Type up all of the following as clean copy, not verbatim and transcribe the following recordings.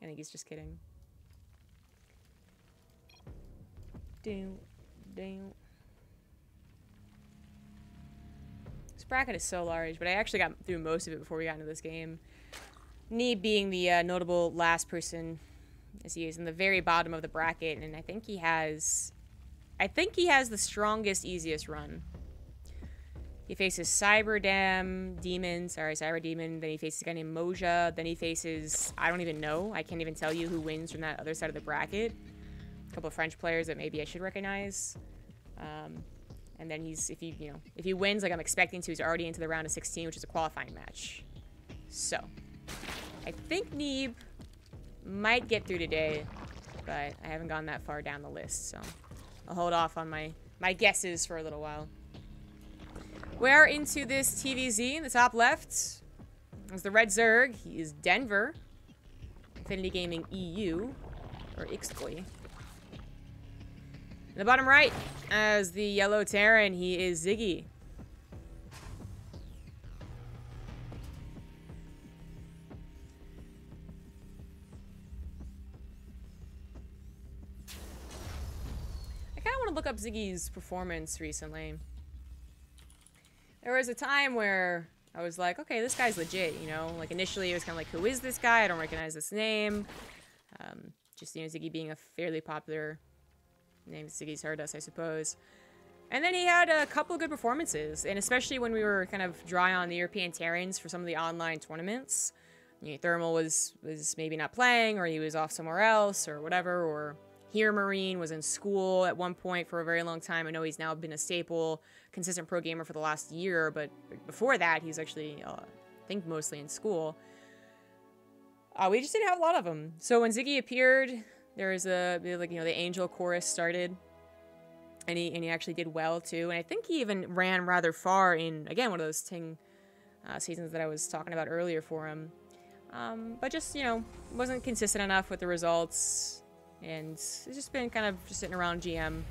I think he's just kidding. Damn. This bracket is so large, but I actually got through most of it before we got into this game. Neeb being the notable last person, as he is in the very bottom of the bracket, and I think he has the strongest, easiest run. He faces Cyber Demon, then he faces a guy named Moja, then he faces, I don't even know, I can't even tell you who wins from that other side of the bracket. A couple of French players that maybe I should recognize. And then if he wins like I'm expecting to, he's already into the round of 16, which is a qualifying match. So, I think Neeb might get through today, but I haven't gone that far down the list, so I'll hold off on my guesses for a little while. We are into this TVZ in the top left. There's the red Zerg. He is Denver. Infinity Gaming EU, or Ixtli. In the bottom right, as the yellow Terran, he is Ziggy. I kind of want to look up Ziggy's performance recently. There was a time where I was like, okay, this guy's legit, you know? Like, initially, it was kind of like, who is this guy? I don't recognize this name. Just, you know, Ziggy being a fairly popular name. Ziggy's heard us, I suppose. And then he had a couple of good performances, and especially when we were kind of dry on the European Terrans for some of the online tournaments. You know, Thermal was maybe not playing, or he was off somewhere else, or whatever, or Here Marine was in school at one point for a very long time. I know he's now been a staple, consistent pro gamer for the last year, but before that, he's actually, I think, mostly in school. We just didn't have a lot of them. So when Ziggy appeared, there was the Angel Chorus started, and he actually did well too. And I think he even ran rather far in, again, one of those Ting seasons that I was talking about earlier for him. But just, you know, wasn't consistent enough with the results. And it's just been kind of just sitting around GM.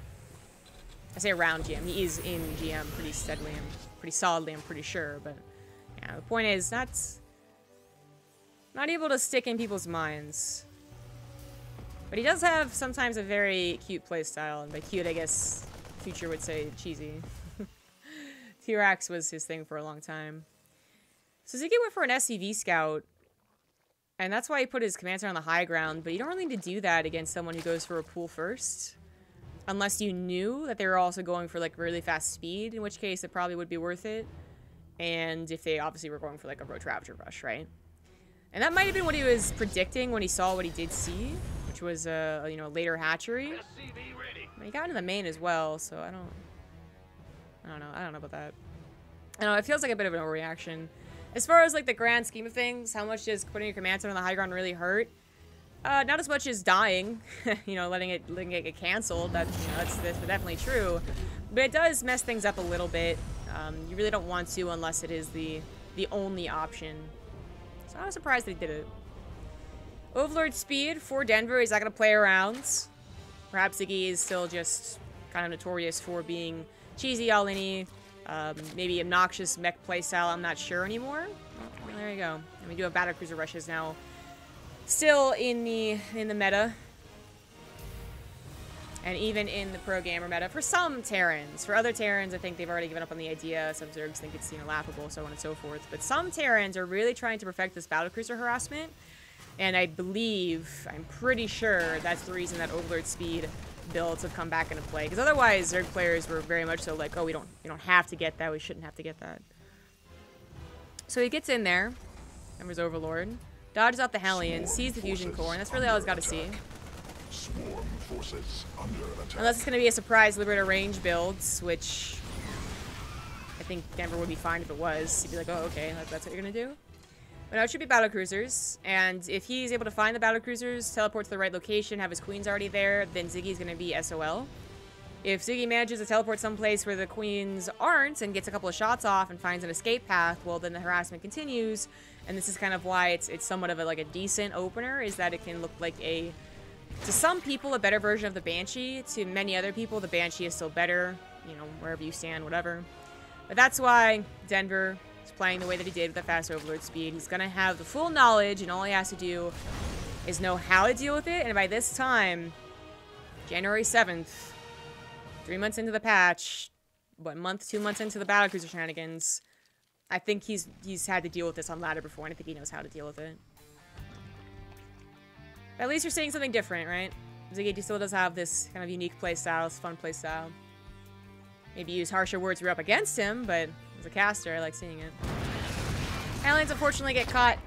I say around GM. He is in GM pretty steadily and pretty solidly, I'm pretty sure. But yeah, the point is, not able to stick in people's minds. But he does have sometimes a very cute playstyle. And by cute, I guess Future would say cheesy. T-Rex was his thing for a long time. So Ziggy went for an SCV scout. And that's why he put his command center on the high ground, but you don't really need to do that against someone who goes for a pool first. Unless you knew that they were also going for, like, really fast speed, in which case it probably would be worth it. And if they obviously were going for, like, a Roach Ravager rush, right? And that might have been what he was predicting when he saw what he did see, which was a, you know, later hatchery. But he got into the main as well, so I don't know about that. I don't know, it feels like a bit of an overreaction. As far as, like, the grand scheme of things, how much does putting your command center on the high ground really hurt? Not as much as dying, you know, letting it get canceled. That's definitely true. But it does mess things up a little bit. You really don't want to unless it is the only option. So I was surprised that he did it. Overlord speed for Denver. He's not going to play around. Perhaps Ziggy is still just kind of notorious for being cheesy all-inny. Maybe obnoxious mech playstyle, I'm not sure anymore. Well, there you go. And we do have battlecruiser rushes now. Still in the meta. And even in the pro gamer meta for some Terrans. For other Terrans, I think they've already given up on the idea. Some Zergs think it's, you know, laughable, so on and so forth. But some Terrans are really trying to perfect this battlecruiser harassment. And I'm pretty sure that's the reason that Overlord speed builds have come back into play, because otherwise Zerg players were very much so like, oh, we don't have to get that, we shouldn't have to get that. So he gets in there, Denver's Overlord, dodges out the Hellion, sees the fusion core, and that's really all he's got to see. Swarm forces under attack. Unless it's going to be a surprise Liberator range builds, which I think Denver would be fine if it was. He'd be like, oh, okay, that's what you're going to do. But no, it should be battlecruisers, and if he's able to find the battlecruisers, teleport to the right location, have his queens already there, then Ziggy's going to be SOL. If Ziggy manages to teleport someplace where the queens aren't and gets a couple of shots off and finds an escape path, well, then the harassment continues, and this is kind of why it's somewhat of a decent opener, is that it can look like to some people, a better version of the Banshee. To many other people, the Banshee is still better, you know, wherever you stand, whatever. But that's why Denver is playing the way that he did with the fast Overlord speed. He's going to have the full knowledge, and all he has to do is know how to deal with it. And by this time, January 7th, 3 months into the patch, what, month, 2 months into the battlecruiser shenanigans, I think he's had to deal with this on ladder before, and I think he knows how to deal with it. But at least you're seeing something different, right? Ziggy still does have this kind of unique playstyle, this fun playstyle. Maybe use harsher words if you're up against him, but as a caster, I like seeing it. Aliens unfortunately get caught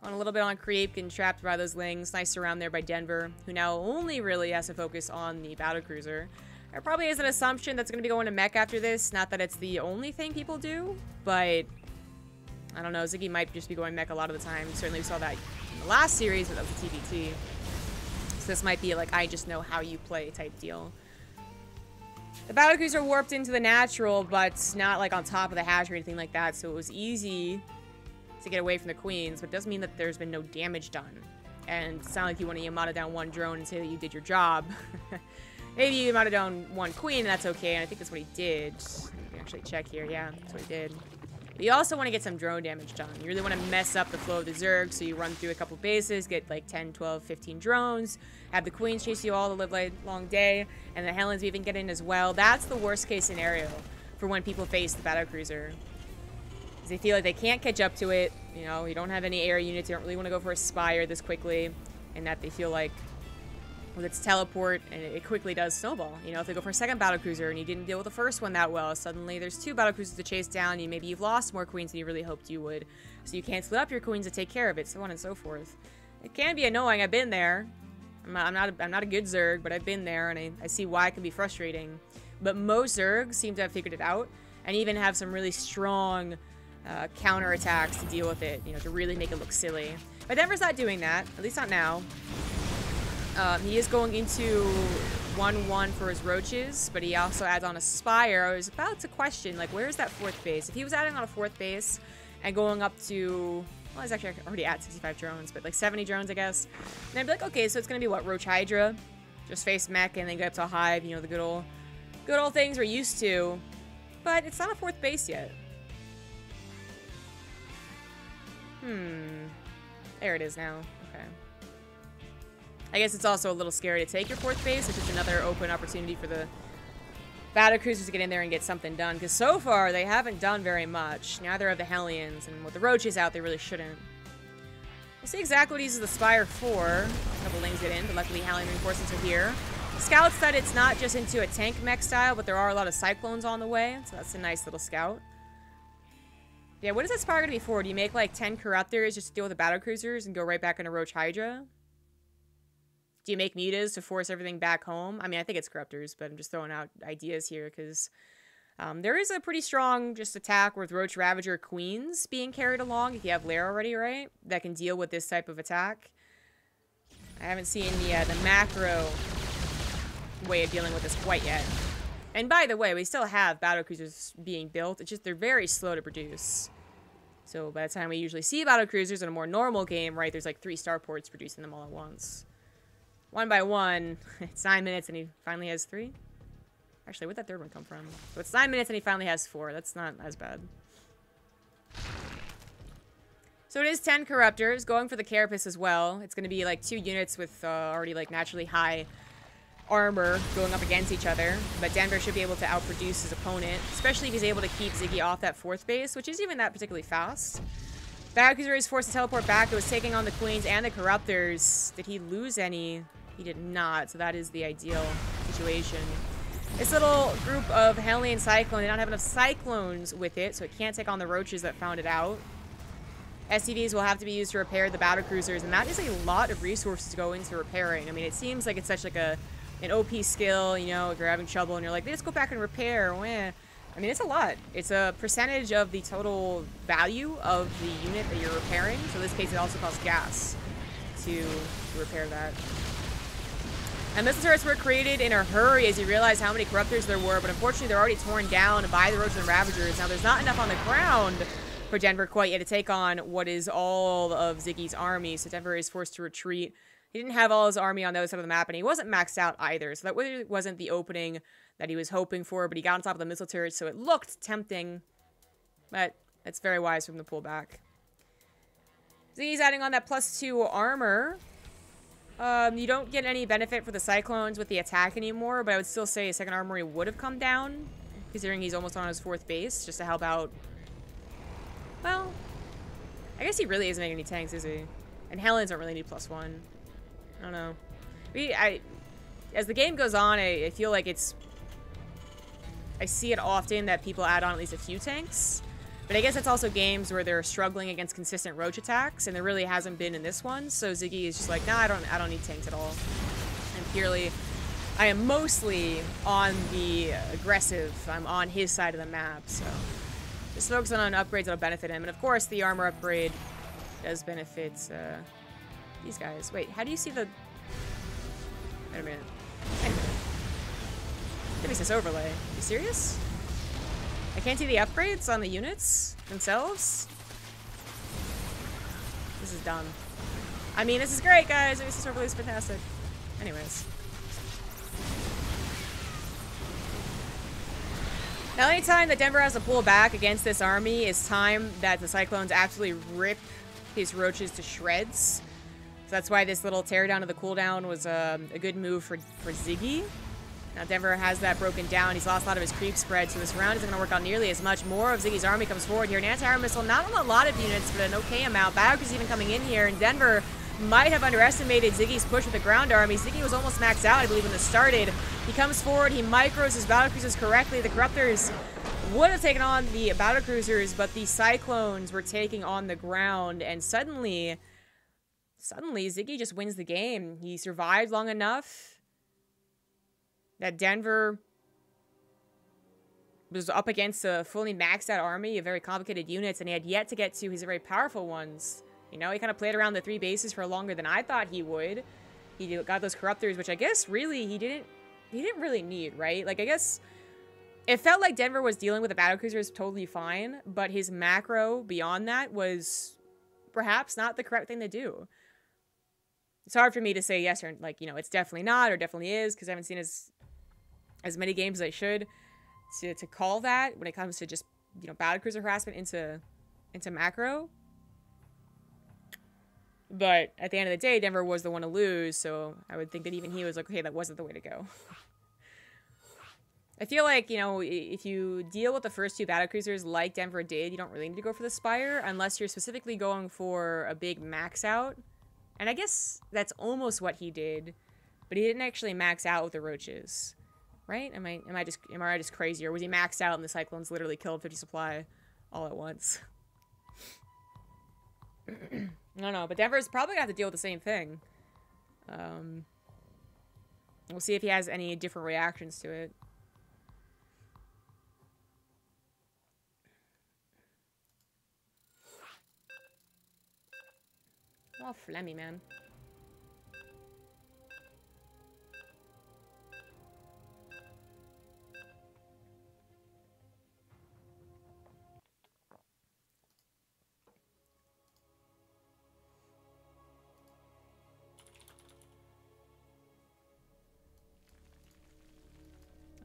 on a little bit on creep, getting trapped by those lings. Nice surround there by Denver, who now only really has to focus on the battlecruiser. There probably is an assumption that's going to be going to mech after this. Not that it's the only thing people do, but I don't know. Ziggy might just be going mech a lot of the time. Certainly we saw that in the last series, but that was a TBT. So this might be like, I just know how you play type deal. The battlecruiser warped into the natural, but not like on top of the hatch or anything like that, so it was easy to get away from the queens, but it doesn't mean that there's been no damage done. And it's not like you want to Yamada down one drone and say that you did your job. Maybe you Yamada down one queen, and that's okay, and I think that's what he did. You can actually check here, yeah, that's what he did. But you also want to get some drone damage done. You really want to mess up the flow of the Zerg, so you run through a couple bases, get like 10, 12, 15 drones, have the queens chase you all the live like long day, and the Helens even get in as well. That's the worst case scenario for when people face the battlecruiser. Because they feel like they can't catch up to it, you know, you don't have any air units, you don't really want to go for a Spire this quickly, and that they feel like with its teleport, and it quickly does snowball. You know, if they go for a second battlecruiser and you didn't deal with the first one that well, suddenly there's 2 battlecruisers to chase down, and maybe you've lost more queens than you really hoped you would. So you can't split up your queens to take care of it, so on and so forth. It can be annoying. I've been there. I'm not a good Zerg, but I've been there, and I see why it can be frustrating. But most Zergs seem to have figured it out, and even have some really strong counter attacks to deal with it, you know, to really make it look silly. But Denver's not doing that, at least not now. He is going into 1-1 for his roaches, but he also adds on a Spire. I was about to question, like, where's that 4th base? If he was adding on a 4th base and going up to, well, he's actually already at 65 drones, but like 70 drones, I guess. And I'd be like, okay, so it's going to be what, Roach Hydra? Just face mech and then go up to a hive, you know, the good old things we're used to. But it's not a 4th base yet. There it is now. Okay. I guess it's also a little scary to take your 4th base. It's just another open opportunity for the battlecruisers to get in there and get something done. Because so far, they haven't done very much. Neither of the Hellions. And with the roaches out, they really shouldn't. We'll see exactly what he uses the Spire for. A couple lanes get in, but luckily Hellion reinforcements are here. Scout said it's not just into a tank mech style, but there are a lot of Cyclones on the way. So that's a nice little scout. Yeah, what is that Spire going to be for? Do you make like 10 Corruptors just to deal with the battlecruisers and go right back into Roach Hydra? Do you make mutas to force everything back home? I mean, I think it's Corruptors, but I'm just throwing out ideas here because there is a pretty strong just attack with Roach Ravager Queens being carried along if you have Lair already, right? That can deal with this type of attack. I haven't seen the macro way of dealing with this quite yet. And by the way, we still have battlecruisers being built. It's just they're very slow to produce. So by the time we usually see battlecruisers in a more normal game, right, there's like 3 starports producing them all at once. One by one, it's 9 minutes and he finally has 3. Actually, where'd that 3rd one come from? So it's 9 minutes and he finally has 4. That's not as bad. So it is 10 Corruptors, going for the Carapace as well. It's going to be like 2 units with already like naturally high armor going up against each other. But Denver should be able to outproduce his opponent, especially if he's able to keep Ziggy off that 4th base, which isn't even that particularly fast. Battlecruiser is forced to teleport back. It was taking on the Queens and the Corruptors. Did he lose any? He did not, so that is the ideal situation. This little group of Hellion Cyclone did not have enough Cyclones with it, so it can't take on the Roaches that found it out. SCVs will have to be used to repair the battlecruisers, and that is a lot of resources to go into repairing. I mean, it seems like it's such like an OP skill, you know, if you're having trouble and you're like, let's go back and repair. Wah. I mean, it's a lot. It's a percentage of the total value of the unit that you're repairing. So in this case, it also costs gas to repair that. And missile turrets were created in a hurry as you realize how many Corruptors there were, but unfortunately they're already torn down by the Roaches and Ravagers. Now there's not enough on the ground for Denver quite yet to take on what is all of Ziggy's army, so Denver is forced to retreat. He didn't have all his army on the other side of the map, and he wasn't maxed out either, so that really wasn't the opening that he was hoping for, but he got on top of the missile turret, so it looked tempting, but it's very wise from the pullback. Ziggy's adding on that +2 armor. You don't get any benefit for the Cyclones with the attack anymore, but I would still say his second armory would have come down, considering he's almost on his 4th base, just to help out. Well, I guess he really isn't making any tanks, is he? And Helens don't really need +1. I don't know. As the game goes on, I feel like I see it often that people add on at least a few tanks. But I guess it's also games where they're struggling against consistent roach attacks, and there really hasn't been in this one. So Ziggy is just like, nah, I don't need tanks at all. And purely, I am mostly on the aggressive. I'm on his side of the map, so just focusing on upgrades that'll benefit him. And of course, the armor upgrade does benefit these guys. Wait, how do you see the? Wait a minute. Wait a minute. Give me this overlay. You serious? I can't see the upgrades on the units themselves? This is dumb. I mean, this is great, guys. This overlay is fantastic. Anyways. Now, anytime that Denver has to pull back against this army is time that the Cyclones absolutely rip his roaches to shreds. So that's why this little teardown of the cooldown was a good move for Ziggy. Now Denver has that broken down. He's lost a lot of his creep spread, so this round isn't going to work out nearly as much. More of Ziggy's army comes forward here. An anti-air missile, not on a lot of units, but an okay amount. Battlecruiser's even coming in here, and Denver might have underestimated Ziggy's push with the ground army. Ziggy was almost maxed out, I believe, when this started. He comes forward, he micros his battlecruisers correctly. The Corruptors would have taken on the battlecruisers, but the Cyclones were taking on the ground, and suddenly Ziggy just wins the game. He survived long enough that Denver was up against a fully maxed out army of very complicated units, and he had yet to get to his very powerful ones. You know, he kind of played around the 3 bases for longer than I thought he would. He got those Corruptors, which I guess really he didn't really need, right? Like, I guess it felt like Denver was dealing with the battlecruisers totally fine, but his macro beyond that was perhaps not the correct thing to do. It's hard for me to say yes or, like, you know, it's definitely not or definitely is, because I haven't seen as many games as I should to call that when it comes to just, you know, battlecruiser harassment into macro. But at the end of the day, Denver was the one to lose, so I would think that even he was like, okay, that wasn't the way to go. I feel like, you know, if you deal with the first 2 battlecruisers like Denver did, you don't really need to go for the Spire unless you're specifically going for a big max out. And I guess that's almost what he did, but he didn't actually max out with the roaches. Right? Am I just crazy? Or was he maxed out and the Cyclones literally killed 50 supply all at once? No, but Denver's probably gonna have to deal with the same thing. We'll see if he has any different reactions to it. Oh, Flemmy, man.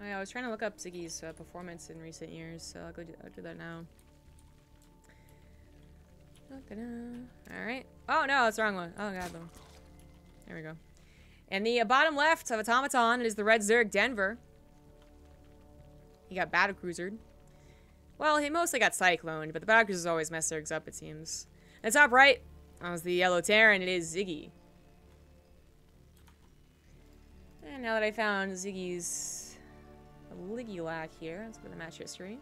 Oh, yeah, I was trying to look up Ziggy's performance in recent years, so I'll do that now. Alright. Oh, no, that's the wrong one. Oh, God, though. There we go. And the bottom left of Automaton is the Red Zerg Denver. He got battlecruisered. Well, he mostly got cycloned, but the battlecruisers always mess Zergs up, it seems. And top right was the Yellow Terran. It is Ziggy. And now that I found Ziggy's Ligulac here, let's go to the match history.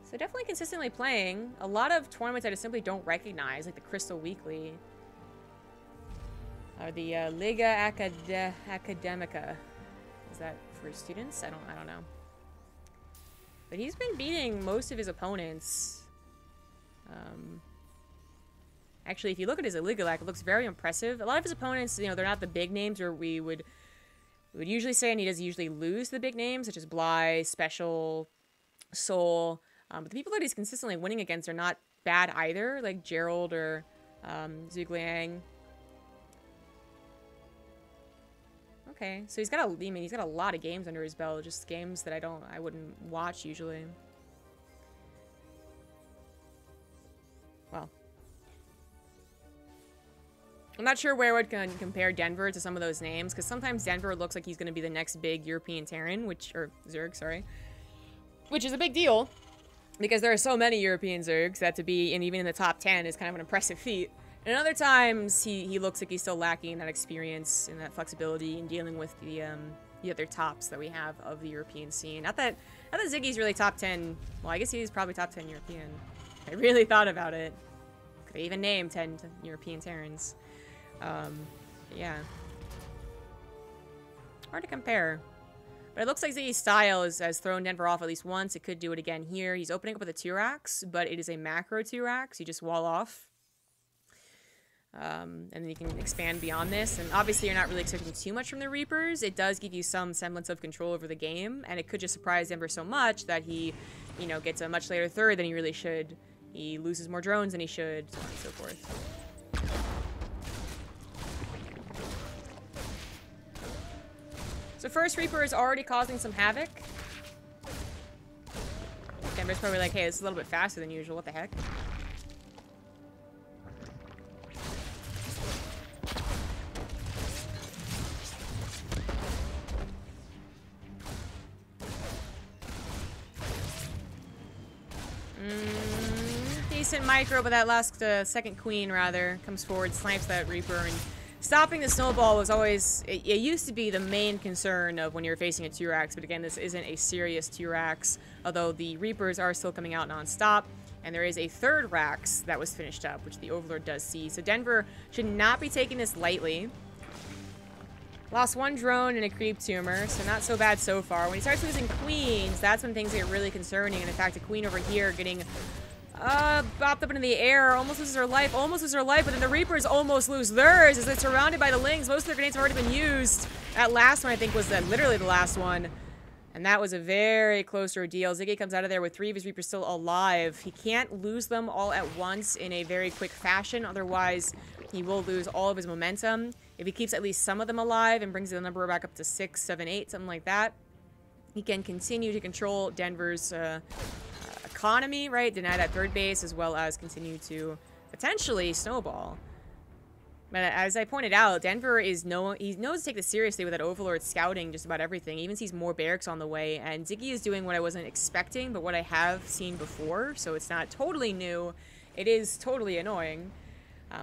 So definitely consistently playing. A lot of tournaments I just simply don't recognize, like the Crystal Weekly. Or the Liga Academica. Is that for students? I don't know. But he's been beating most of his opponents. Actually, if you look at his Ligulac, it looks very impressive. A lot of his opponents, you know, they're not the big names where we would usually say, and he does usually lose the big names, such as Bly, Special, Soul. But the people that he's consistently winning against are not bad either, like Gerald or Zhugliang. Okay, so he's got a lot of games under his belt, just games that I wouldn't watch usually. I'm not sure where I would compare Denver to some of those names, because sometimes Denver looks like he's going to be the next big European Terran, or Zerg, sorry. Which is a big deal, because there are so many European Zergs that to be even in the top 10 is kind of an impressive feat. And other times, he looks like he's still lacking that experience and that flexibility in dealing with the other tops that we have of the European scene. Not that Ziggy's really top 10. Well, I guess he's probably top 10 European. I really thought about it. Could even name 10 European Terrans. Yeah. Hard to compare. But it looks like Ziggy's style has thrown Denver off at least once. It could do it again here. He's opening up with a T-Rax, but it is a macro T-Rax. You just wall off. And then you can expand beyond this. And obviously you're not really expecting too much from the Reapers. It does give you some semblance of control over the game. And it could just surprise Denver so much that he, you know, gets a much later third than he really should. He loses more drones than he should, so on and so forth. So first Reaper is already causing some havoc. Denver's probably like, hey, this is a little bit faster than usual. What the heck? Decent micro, but that last second queen, rather, comes forward, snipes that Reaper, and stopping the snowball was always... It used to be the main concern of when you're facing a T-Rax, but again, this isn't a serious T-Rax, although the Reapers are still coming out non-stop, and there is a third Rax that was finished up, which the Overlord does see. So Denver should not be taking this lightly. Lost one drone and a creep tumor, so not so bad so far. When he starts losing queens, that's when things get really concerning, and in fact, a queen over here getting... bopped up into the air, almost loses her life, but then the Reapers almost lose theirs as they're surrounded by the Lings. Most of their grenades have already been used. That last one, I think, was literally the last one. And that was a very close ordeal. Ziggy comes out of there with 3 of his Reapers still alive. He can't lose them all at once in a very quick fashion, otherwise he will lose all of his momentum. If he keeps at least some of them alive and brings the number back up to 6, 7, 8, something like that, he can continue to control Denver's economy, right? Deny that third base, as well as continue to potentially snowball. But as I pointed out, Denver he knows to take this seriously with that Overlord scouting just about everything. He even sees more barracks on the way, and Ziggy is doing what I wasn't expecting, but what I have seen before, so it's not totally new. It is totally annoying.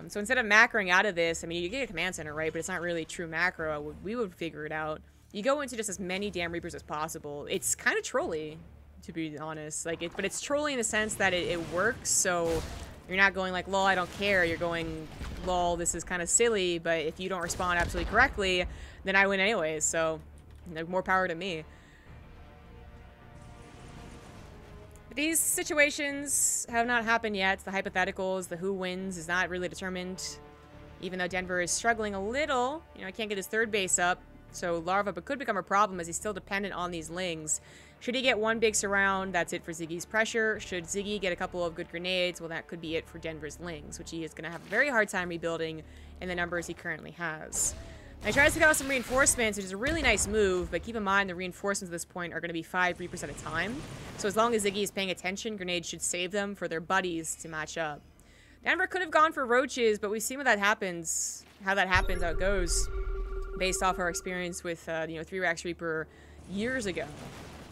So instead of macroing out of this, I mean, you get a command center, right? But it's not really true macro. We would figure it out. You go into just as many damn Reapers as possible. It's kind of trolly, to be honest. But it's trolly in the sense that it works, so you're not going like, lol, I don't care. You're going, lol, this is kind of silly, but if you don't respond absolutely correctly, then I win anyways, so more power to me. But these situations have not happened yet. The hypotheticals, the who wins is not really determined. Even though Denver is struggling a little, you know, I can't get his third base up, so Larva could become a problem as he's still dependent on these Lings. Should he get one big surround, that's it for Ziggy's pressure. Should Ziggy get a couple of good grenades, well, that could be it for Denver's Lings, which he is going to have a very hard time rebuilding in the numbers he currently has. Now, he tries to get out some reinforcements, which is a really nice move, but keep in mind the reinforcements at this point are going to be 5 Reapers at a time. So as long as Ziggy is paying attention, grenades should save them for their buddies to match up. Denver could have gone for roaches, but we've seen what that happens, how it goes, based off our experience with, you know, 3-Rax Reaper years ago.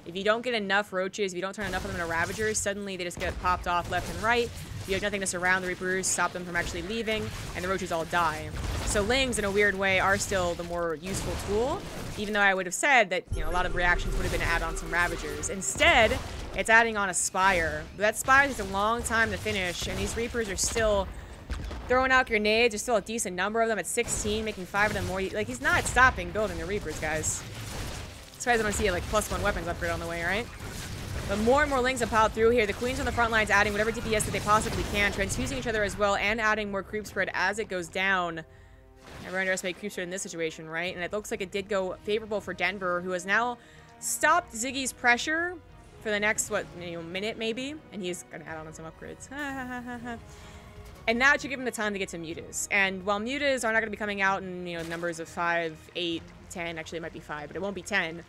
If you don't get enough roaches, if you don't turn enough of them into Ravagers, suddenly they just get popped off left and right. You have nothing to surround the Reapers, stop them from actually leaving, and the roaches all die. So Lings, in a weird way, are still the more useful tool, even though I would have said that, you know, a lot of reactions would have been to add on some Ravagers. Instead, it's adding on a Spire. But that Spire takes a long time to finish, and these Reapers are still throwing out grenades. There's still a decent number of them at 16, making 5 of them more. Like, he's not stopping building the Reapers, guys. That's why I don't see a, like, +1 weapons upgrade on the way, right? But more and more Lings have piled through here. The Queens on the front lines adding whatever DPS that they possibly can, transfusing each other as well, and adding more creep spread as it goes down. Never underestimate creep spread in this situation, right? And it looks like it did go favorable for Denver, who has now stopped Ziggy's pressure for the next, what, you know, minute maybe? And he's going to add on some upgrades. And now it should give him the time to get to Mutas. And while Mutas are not going to be coming out in, you know, numbers of 5, 8, 10, actually it might be 5, but it won't be 10,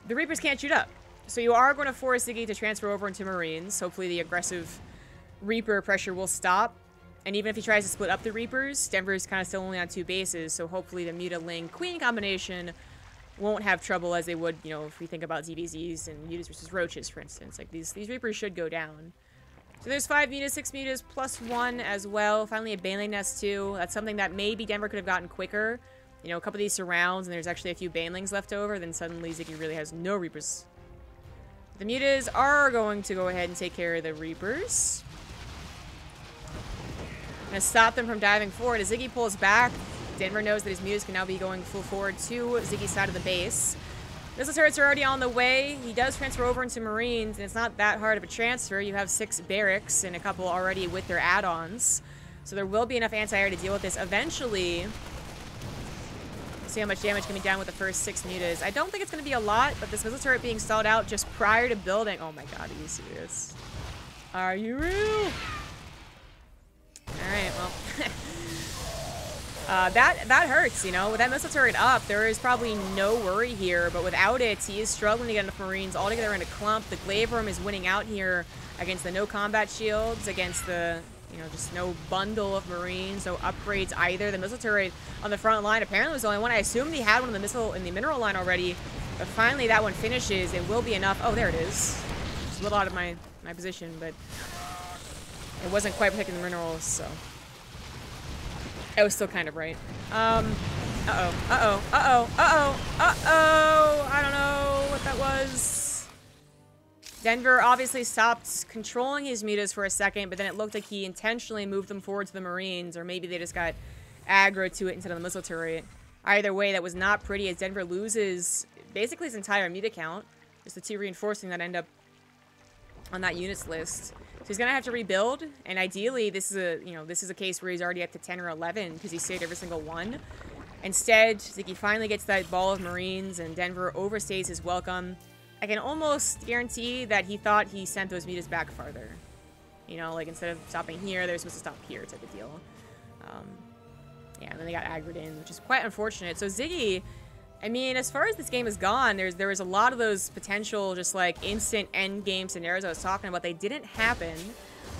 the Reapers can't shoot up. So you are going to force Ziggy to transfer over into Marines. Hopefully the aggressive Reaper pressure will stop. And even if he tries to split up the Reapers, Denver's kind of still only on 2 bases, so hopefully the Muta Ling Queen combination won't have trouble as they would, you know, if we think about ZVZs and Mutas versus Roaches, for instance. Like, these Reapers should go down. So there's 5 Mutas, 6 Mutas, plus 1 as well. Finally a Baneling Nest, too. That's something that maybe Denver could have gotten quicker. You know, a couple of these surrounds, and there's actually a few Banelings left over, then suddenly Ziggy really has no Reapers. The Mutas are going to go ahead and take care of the Reapers. Gonna stop them from diving forward. As Ziggy pulls back, Denver knows that his Mutas can now be going full forward to Ziggy's side of the base. Missile turrets are already on the way. He does transfer over into Marines, and it's not that hard of a transfer. You have 6 barracks and a couple already with their add-ons. So there will be enough anti-air to deal with this eventually. See how much damage can be done with the first 6 Mutas. I don't think it's going to be a lot, but this missile turret being stalled out just prior to building. Oh my god, are you serious? Are you real? Alright, well. That hurts, you know. With that missile turret up, there is probably no worry here, but without it, he is struggling to get enough Marines all together in a clump. The Glaive Worm is winning out here against the no combat shields, against the, you know, just no bundle of Marines, no upgrades either. The missile turret on the front line apparently was the only one. I assumed he had one in the mineral line already, but finally that one finishes. It will be enough. Oh, there it is. Just a little out of my position, but it wasn't quite protecting the minerals, so I was still kind of right. I don't know what that was. Denver obviously stopped controlling his Mutas for a second, but then it looked like he intentionally moved them forward to the Marines, or maybe they just got aggro to it instead of the missile turret. Either way, that was not pretty, as Denver loses basically his entire Muta count. Just the 2 reinforcing that end up on that units list. So he's gonna have to rebuild, and ideally this is a case where he's already up to 10 or 11 because he saved every single one. Instead, Ziggy finally gets that ball of Marines, and Denver overstays his welcome. I can almost guarantee that he thought he sent those Mutas back farther. You know, like instead of stopping here, they're supposed to stop here type of deal. Yeah, and then they got aggroed in, which is quite unfortunate. So Ziggy, I mean, as far as this game has gone, there was a lot of those potential just like instant end game scenarios I was talking about. They didn't happen.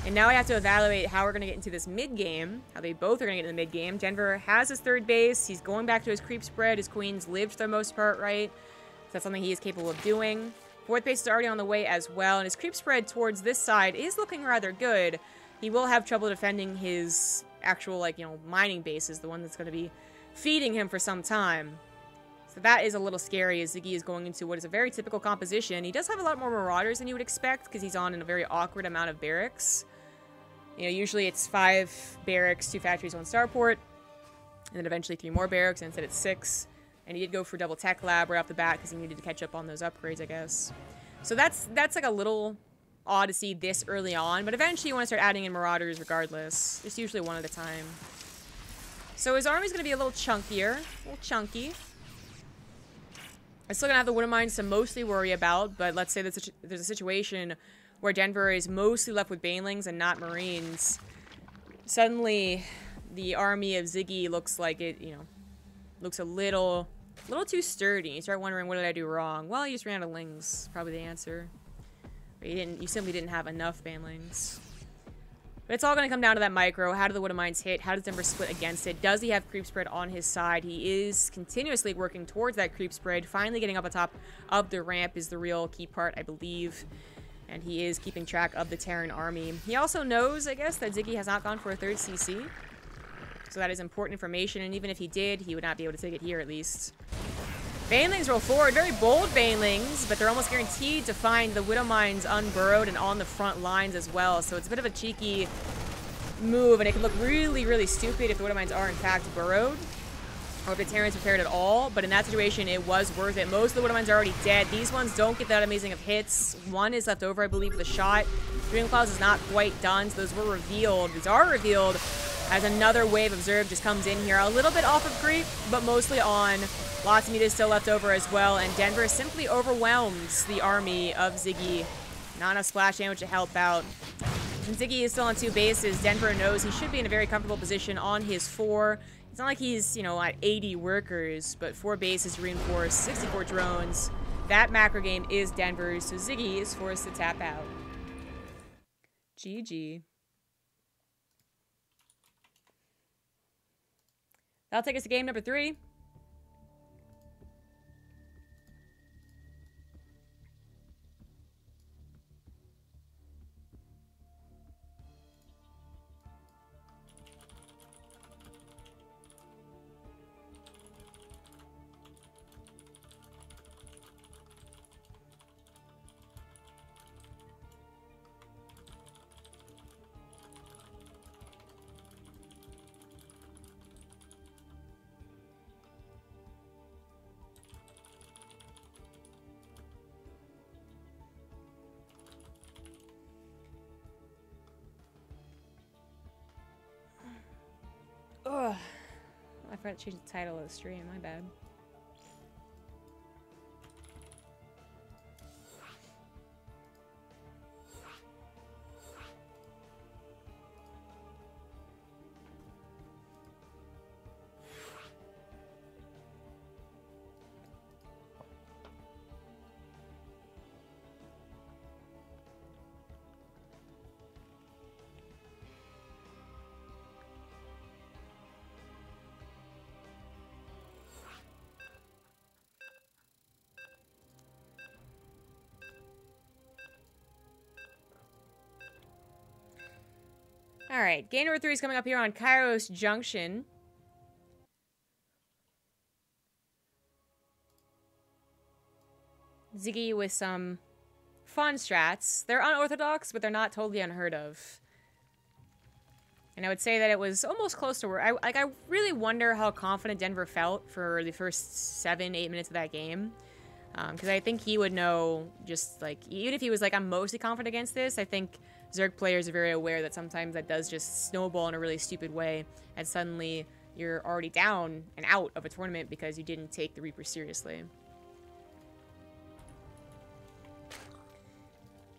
And now I have to evaluate how we're going to get into this mid-game, how they both are going to get in the mid-game. Denver has his 3rd base. He's going back to his creep spread. His queens lived for the most part, right? So that's something he is capable of doing. 4th base is already on the way as well. And his creep spread towards this side is looking rather good. He will have trouble defending his actual, like, you know, mining bases, the one that's going to be feeding him for some time. So that is a little scary, as Ziggy is going into what is a very typical composition. He does have a lot more Marauders than you would expect, because he's on in a very awkward amount of barracks. You know, usually it's 5 barracks, 2 factories, 1 starport, and then eventually 3 more barracks, and instead it's 6. And he did go for double tech lab right off the bat, because he needed to catch up on those upgrades, I guess. So that's like a little odd to see this early on, but eventually you want to start adding in Marauders regardless. It's usually 1 at a time. So his army's going to be a little chunkier, a little chunky. I'm still going to have the Wooden Mines to mostly worry about, but let's say there's a situation where Denver is mostly left with Banelings and not Marines. Suddenly, the army of Ziggy looks like it, you know, looks a little too sturdy. You start wondering, what did I do wrong? Well, you just ran out of Lings, probably the answer. Or you simply didn't have enough Banelings. But it's all going to come down to that micro. How do the Wooden Mines hit? How does Denver split against it? Does he have creep spread on his side? He is continuously working towards that creep spread. Finally getting up on top of the ramp is the real key part, I believe. And he is keeping track of the Terran army. He also knows, I guess, that Ziggy has not gone for a 3rd CC. So that is important information, and even if he did, he would not be able to take it here, at least. Banelings roll forward. Very bold Banelings, but they're almost guaranteed to find the Widow Mines unburrowed and on the front lines as well. So it's a bit of a cheeky move, and it can look really, really stupid if the Widow Mines are, in fact, burrowed. Or if the Terrans prepared at all, but in that situation, it was worth it. Most of the Widow Mines are already dead. These ones don't get that amazing of hits. 1 is left over, I believe, with a shot. Dream Clouds is not quite done, so those were revealed. These are revealed as another wave of Zerg just comes in here. A little bit off of creep, but mostly on. Lots of Mutas still left over as well, and Denver simply overwhelms the army of Ziggy. Not enough splash damage to help out. And Ziggy is still on 2 bases. Denver knows he should be in a very comfortable position on his 4. It's not like he's, you know, at 80 workers, but 4 bases reinforced, 64 drones. That macro game is Denver's, so Ziggy is forced to tap out. GG. That'll take us to game number 3. Ugh. I forgot to change the title of the stream, my bad. Alright, game number 3 is coming up here on Katowice Junction. Ziggy with some fun strats. They're unorthodox, but they're not totally unheard of. And I would say that it was almost close to where... I really wonder how confident Denver felt for the first 7-8 minutes of that game. Because I think he would know, just like... Even if he was like, I'm mostly confident against this, I think... Zerg players are very aware that sometimes that does just snowball in a really stupid way, and suddenly you're already down and out of a tournament because you didn't take the Reaper seriously.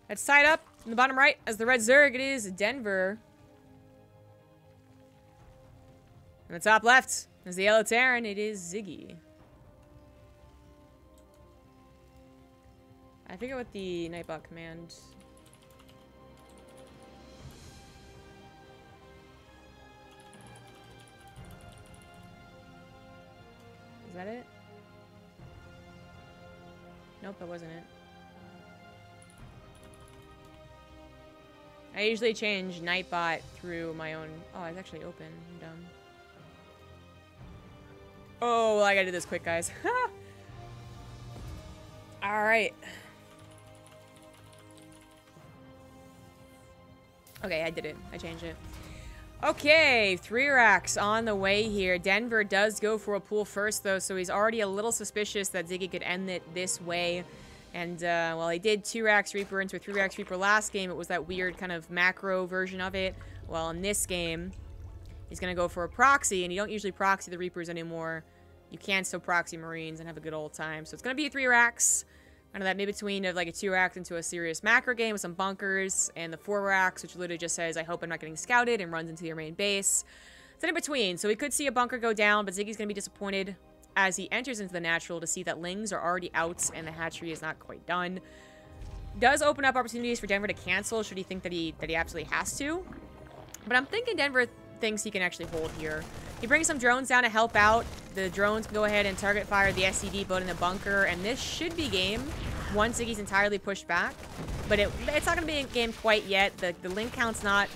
Let's tie it up in the bottom right as the red Zerg. It is Denver. In the top left as the yellow Terran. It is Ziggy. I forget what the Nightbot command... Is that it? Nope, that wasn't it. I usually change Nightbot through my own... Oh, it's actually open. I'm dumb. Oh, I gotta do this quick, guys. Alright. Okay, I did it. I changed it. Okay, 3 racks on the way here. Denver does go for a pull first, though, so he's already a little suspicious that Ziggy could end it this way. And, well, he did 2 racks Reaper into a 3 racks Reaper last game. It was that weird kind of macro version of it. Well, in this game, he's going to go for a proxy, and you don't usually proxy the Reapers anymore. You can still proxy Marines and have a good old time. So it's going to be 3 racks. Kind of that mid-between of like a 2 rack into a serious macro game with some bunkers, and the 4 racks, which literally just says, I hope I'm not getting scouted, and runs into your main base. It's in between, so we could see a bunker go down, but Ziggy's going to be disappointed as he enters into the natural to see that Lings are already out and the hatchery is not quite done. Does open up opportunities for Denver to cancel should he think that he absolutely has to. But I'm thinking Denver thinks he can actually hold here. He brings some drones down to help out. The drones can go ahead and target fire the SCV boat in the bunker, and this should be game once Ziggy's entirely pushed back. But it's not going to be in game quite yet. The link count's not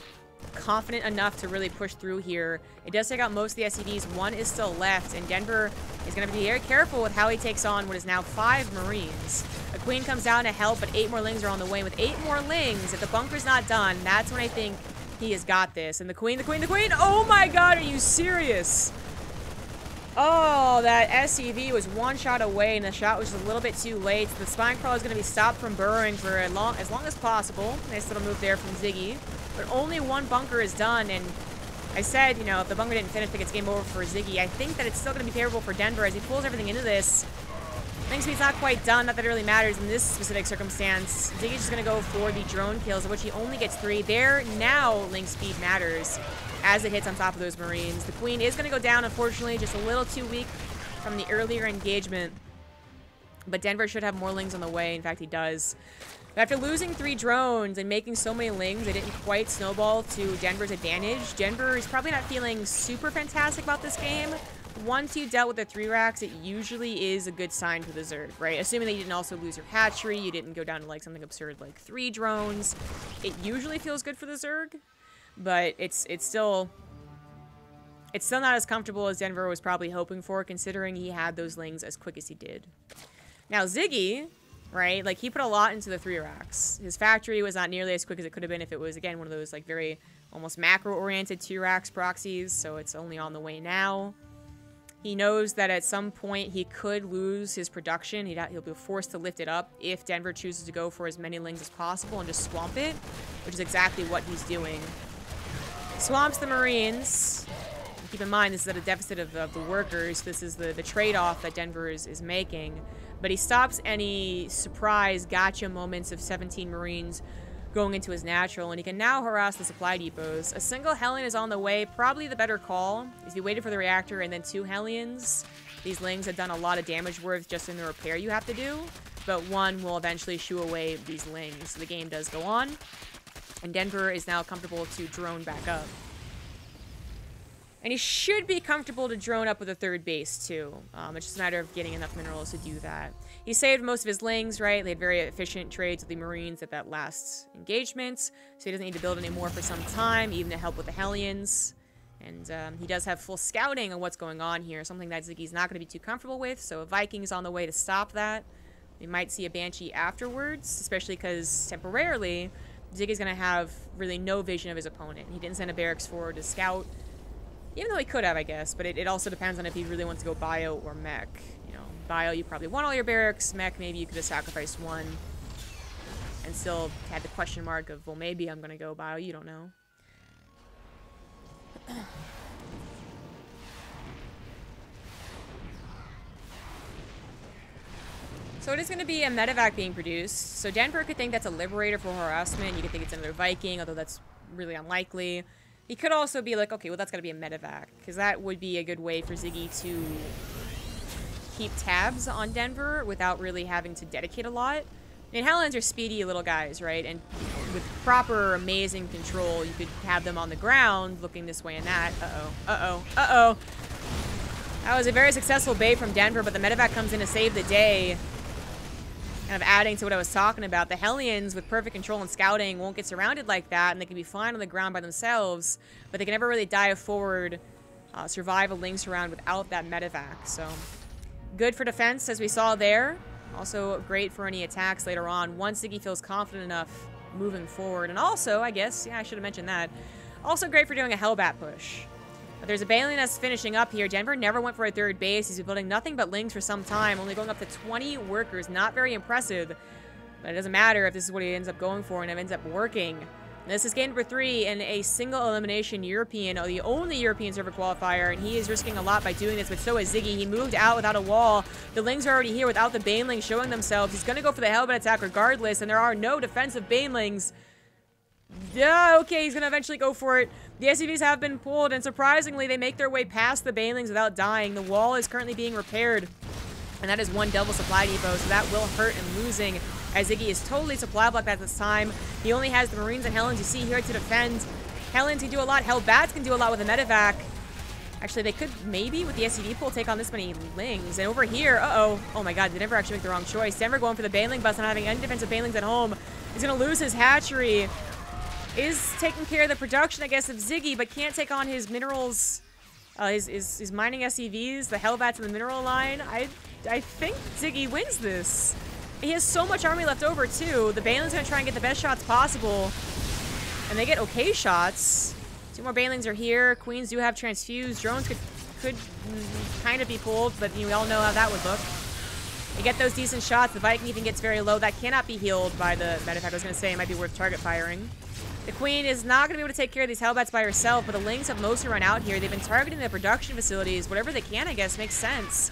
confident enough to really push through here. It does take out most of the SCVs. 1 is still left, and Denver is going to be very careful with how he takes on what is now 5 Marines. A Queen comes down to help, but 8 more Lings are on the way. With 8 more Lings, if the bunker's not done, that's when I think he has got this. And the Queen! Oh my god, are you serious? Oh, that SCV was 1 shot away, and the shot was just a little bit too late. The Spine Crawler is going to be stopped from burrowing for as long as possible. Nice little move there from Ziggy. But only 1 bunker is done, and I said, you know, if the bunker didn't finish, I think it's game over for Ziggy. I think that it's still going to be favorable for Denver as he pulls everything into this. Link speed's not quite done, not that it really matters in this specific circumstance. Ziggy's just going to go for the drone kills, of which he only gets 3. There, now Link speed matters as it hits on top of those Marines. The Queen is going to go down, unfortunately, just a little too weak from the earlier engagement. But Denver should have more Lings on the way. In fact, he does. But after losing 3 drones and making so many Lings, it didn't quite snowball to Denver's advantage. Denver is probably not feeling super fantastic about this game. once you dealt with the 3 racks, it usually is a good sign for the Zerg, right? Assuming that you didn't also lose your hatchery, you didn't go down to like something absurd like 3 drones. It usually feels good for the Zerg, but it's still not as comfortable as Denver was probably hoping for, considering he had those lings as quick as he did. Now Ziggy, right, like he put a lot into the 3 racks. His factory was not nearly as quick as it could have been if it was, again, one of those like very almost macro-oriented 2 racks proxies, so it's only on the way now. He knows that at some point he could lose his production. He'll be forced to lift it up if Denver chooses to go for as many lings as possible and just swamp it, which is exactly what he's doing. Swamps the Marines. Keep in mind, this is at a deficit of the workers. This is the trade-off that Denver is making. But he stops any surprise gotcha moments of 17 Marines going into his natural, and he can now harass the supply depots. A single Hellion is on the way. Probably the better call is he waited for the reactor and then 2 Hellions. These lings have done a lot of damage worth just in the repair you have to do, but 1 will eventually shoo away these lings. The game does go on, and Denver is now comfortable to drone back up. And he should be comfortable to drone up with a 3rd base, too. It's just a matter of getting enough minerals to do that. He saved most of his lings, right? They had very efficient trades with the Marines at that last engagement, so he doesn't need to build any more for some time, even to help with the Hellions. And he does have full scouting on what's going on here, something that Ziggy's not going to be too comfortable with, so a Viking is on the way to stop that. We might see a Banshee afterwards, especially because temporarily, Ziggy's going to have really no vision of his opponent. He didn't send a barracks forward to scout. Even though he could have, I guess, but it also depends on if he really wants to go bio or mech. You know, bio, you probably want all your barracks. Mech, maybe you could have sacrificed 1 and still had the question mark of, well, maybe I'm going to go bio. You don't know. So it is going to be a medevac being produced. So Denver could think that's a Liberator for harassment. You could think it's another Viking, although that's really unlikely. He could also be like, okay, well, that's got to be a medevac, because that would be a good way for Ziggy to keep tabs on Denver without really having to dedicate a lot. I mean, Hellions are speedy little guys, right? And with proper, amazing control, you could have them on the ground looking this way and that. Uh-oh, uh-oh, uh-oh. That was a very successful bait from Denver, but the medevac comes in to save the day. Kind of adding to what I was talking about. The Hellions, with perfect control and scouting, won't get surrounded like that, and they can be fine on the ground by themselves, but they can never really dive forward, survive a Lynx round without that medevac. So, good for defense, as we saw there. Also great for any attacks later on, once Ziggy feels confident enough moving forward. And also, I guess, yeah, I should have mentioned that, also great for doing a Hellbat push. But there's a Baleen that's finishing up here. Denver never went for a 3rd base. He's been building nothing but lings for some time, only going up to 20 workers. Not very impressive, but it doesn't matter if this is what he ends up going for, and it ends up working. And this is game number 3 in a single elimination European, the only European server qualifier, and he is risking a lot by doing this, but so is Ziggy. He moved out without a wall. The lings are already here without the Banelings showing themselves. He's going to go for the Hellbat attack regardless, and there are no defensive Banelings. Yeah, okay, he's going to eventually go for it. The SUVs have been pulled, and surprisingly, they make their way past the Banelings without dying. The wall is currently being repaired, and that is 1 double supply depot, so that will hurt in losing, as Ziggy is totally supply blocked at this time. He only has the Marines and Hellions you see here to defend. Hellions can do a lot. Hellbats can do a lot with a medevac. Actually, they could maybe, with the SUV pull, take on this many lings. And over here, uh-oh. Oh my god, they never actually make the wrong choice. Denver going for the Baneling bus and not having any defensive Banelings at home. He's going to lose his hatchery. Is taking care of the production, I guess, of Ziggy, but can't take on his minerals, his mining SCVs, the Hellbats in the mineral line. I think Ziggy wins this. He has so much army left over, too. The Baneling's going to try and get the best shots possible, and they get okay shots. 2 more Banelings are here. Queens do have transfused. Drones could kind of be pulled, but we all know how that would look. They get those decent shots. The Viking even gets very low. That cannot be healed by the medevac. I was going to say it might be worth target firing. The Queen is not going to be able to take care of these Hellbats by herself, but the Lings have mostly run out here. They've been targeting the production facilities. Whatever they can, I guess, makes sense.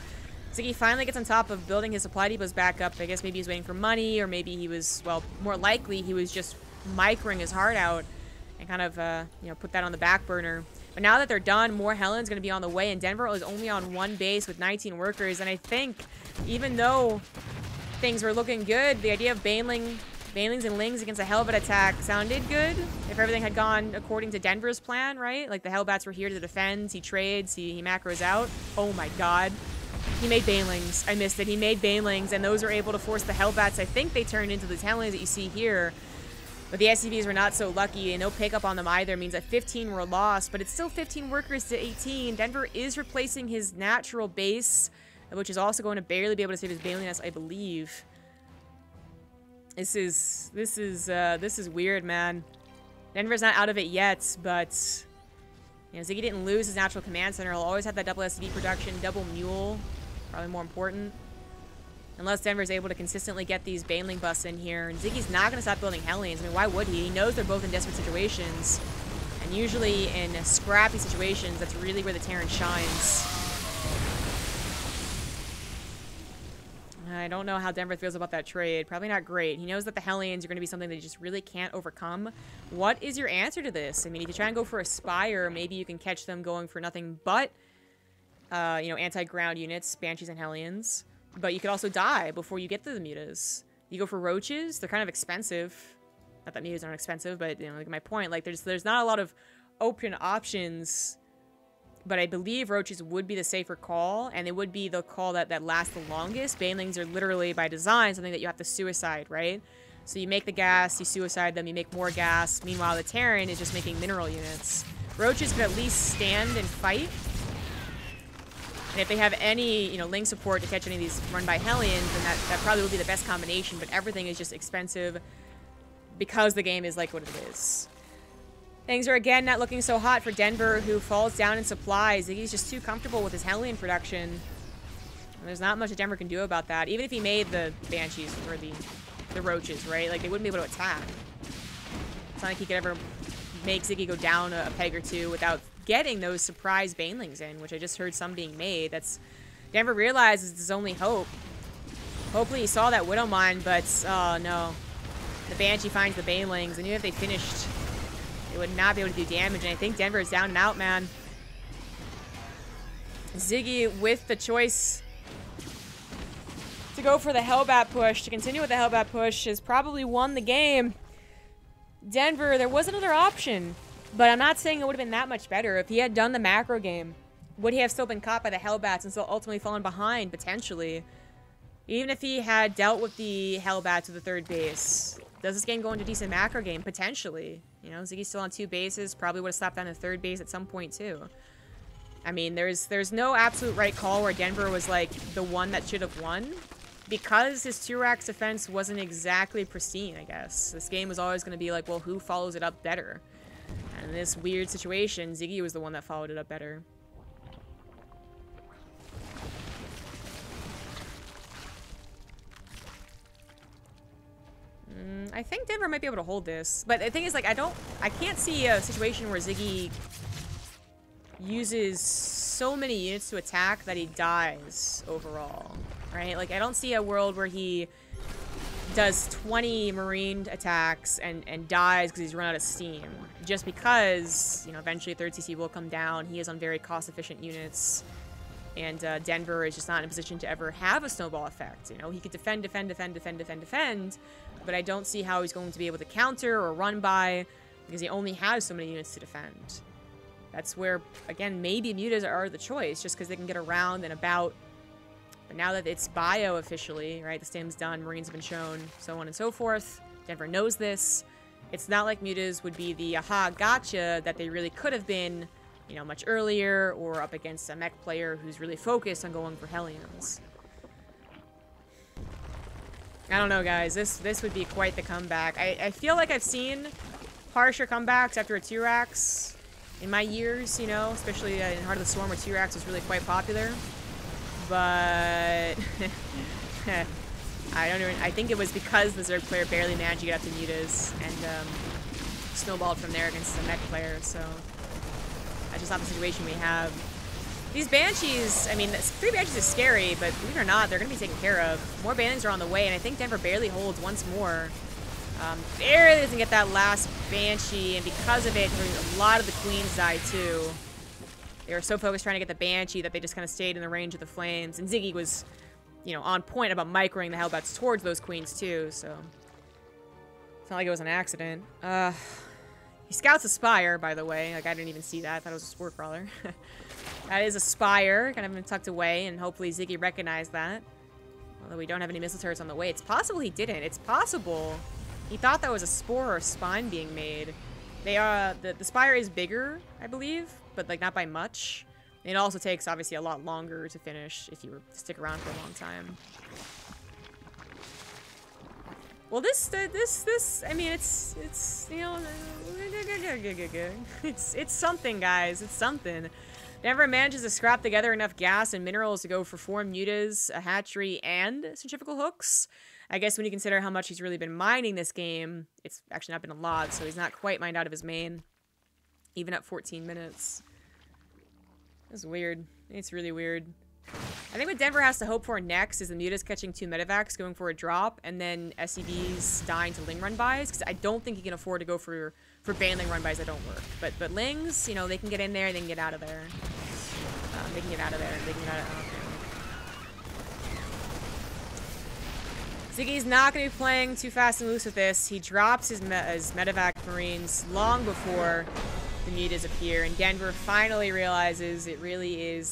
Ziggy finally gets on top of building his supply depots back up. I guess maybe he's waiting for money, or maybe he was, well, more likely he was just microing his heart out and kind of, you know, put that on the back burner. But now that they're done, more Hellions going to be on the way, and Denver is only on 1 base with 19 workers. And I think, even though things were looking good, the idea of Banelings and Lings against a Hellbat attack sounded good. If if everything had gone according to Denver's plan, right? Like, the Hellbats were here to defend, he trades, he macros out. Oh my god. He made Banelings. I missed it. He made Banelings, and those were able to force the Hellbats. I think they turned into the Talons that you see here. But the SCVs were not so lucky, and no pickup on them either. It means that 15 were lost, but it's still 15 workers to 18. Denver is replacing his natural base, which is also going to barely be able to save his Baneling nest, I believe. This is weird, man. Denver's not out of it yet, but you know, Ziggy didn't lose his natural command center. He'll always have that double SCV production, double Mule, probably more important. Unless Denver's able to consistently get these Baneling busts in here. And Ziggy's not going to stop building Hellions. I mean, why would he? He knows they're both in desperate situations. And usually in scrappy situations, that's really where the Terran shines. I don't know how Denver feels about that trade. Probably not great. He knows that the Hellions are going to be something that he just really can't overcome. What is your answer to this? I mean, if you try and go for a Spire, maybe you can catch them going for nothing but, you know, anti-ground units, Banshees and Hellions. But you could also die before you get to the mutas. You go for Roaches, they're kind of expensive. Not that mutas aren't expensive, but, you know, like my point, like, there's not a lot of open options. But I believe Roaches would be the safer call, and it would be the call that lasts the longest. Banelings are literally, by design, something that you have to suicide, right? So you make the gas, you suicide them, you make more gas. Meanwhile, the Terran is just making mineral units. Roaches could at least stand and fight. And if they have any, you know, Ling support to catch any of these run by Hellions, then that probably would be the best combination, but everything is just expensive because the game is like what it is. Things are again not looking so hot for Denver, who falls down in supplies. He's just too comfortable with his Hellion production. And there's not much that Denver can do about that. Even if he made the Banshees or the Roaches, right? Like, they wouldn't be able to attack. It's not like he could ever make Ziggy go down a peg or two without getting those surprise Banelings in, which I just heard some being made. That's Denver realizes it's his only hope. Hopefully he saw that Widow Mine, but oh no. The Banshee finds the Banelings, and even if they finished, they would not be able to do damage, and I think Denver is down and out, man. Ziggy with the choice to go for the Hellbat push, to continue with the Hellbat push, has probably won the game. Denver, there was another option. But I'm not saying it would have been that much better. If he had done the macro game, would he have still been caught by the Hellbats and still ultimately fallen behind, potentially? Even if he had dealt with the Hellbats to the third base, does this game go into a decent macro game? Potentially. You know, Ziggy's still on 2 bases, probably would have stopped down the third base at some point, too. I mean, there's no absolute right call where Denver was, like, the one that should have won. Because his 2-rack defense wasn't exactly pristine, I guess. This game was always going to be like, well, who follows it up better? And in this weird situation, Ziggy was the one that followed it up better. I think Denver might be able to hold this. But the thing is, like, I can't see a situation where Ziggy uses so many units to attack that he dies overall, right? Like, I don't see a world where he does 20 Marine attacks and dies because he's run out of steam. Just because, you know, eventually 3rd CC will come down. He is on very cost-efficient units. And Denver is just not in a position to ever have a snowball effect. You know, he could defend, but I don't see how he's going to be able to counter or run by because he only has so many units to defend. That's where, again, maybe mutas are the choice just because they can get around and about. But now that it's bio officially, right, the stim's done, Marines have been shown, so on and so forth, Denver knows this. It's not like mutas would be the aha gotcha that they really could have been, you know, much earlier or up against a mech player who's really focused on going for Hellions. I don't know, guys. This would be quite the comeback. I feel like I've seen harsher comebacks after a 2-racks in my years, you know, especially in Heart of the Storm where 2-racks was really quite popular. But I don't know. I think it was because the Zerg player barely managed to get up to mutas and snowballed from there against the mech player. So that's just not the situation we have. These Banshees, I mean, 3 Banshees is scary, but believe it or not, they're going to be taken care of. More Banelings are on the way, and I think Denver barely holds once more. Barely doesn't get that last Banshee, and because of it, a lot of the Queens die too. They were so focused trying to get the Banshee that they just kind of stayed in the range of the flames. And Ziggy was, you know, on point about microing the Hellbats towards those Queens too, so it's not like it was an accident. He scouts a Spire, by the way. Like, I didn't even see that. I thought it was a Spore Crawler. That is a Spire, kind of been tucked away, and hopefully Ziggy recognized that. Although we don't have any missile turrets on the way. It's possible he didn't. It's possible he thought that was a Spore or a Spine being made. They are, the Spire is bigger, I believe, but like not by much. It also takes, obviously, a lot longer to finish if you were to stick around for a long time. Well, I mean, it's, you know, it's something, guys. It's something. Denver manages to scrap together enough gas and minerals to go for 4 mutas, a hatchery, and centrifugal hooks. I guess when you consider how much he's really been mining this game, it's actually not been a lot, so he's not quite mined out of his main, even at 14 minutes. That's weird. It's really weird. I think what Denver has to hope for next is the mutas catching 2 medevacs, going for a drop, and then SCVs dying to Ling run-bys, because I don't think he can afford to go for ban Ling run-bys that don't work. But Lings, you know, they can get in there, they can get out of there. They can get out of there, they can get out of there. Ziggy's not going to be playing too fast and loose with this. He drops his medevac Marines long before the mutas appear, and Denver finally realizes it really is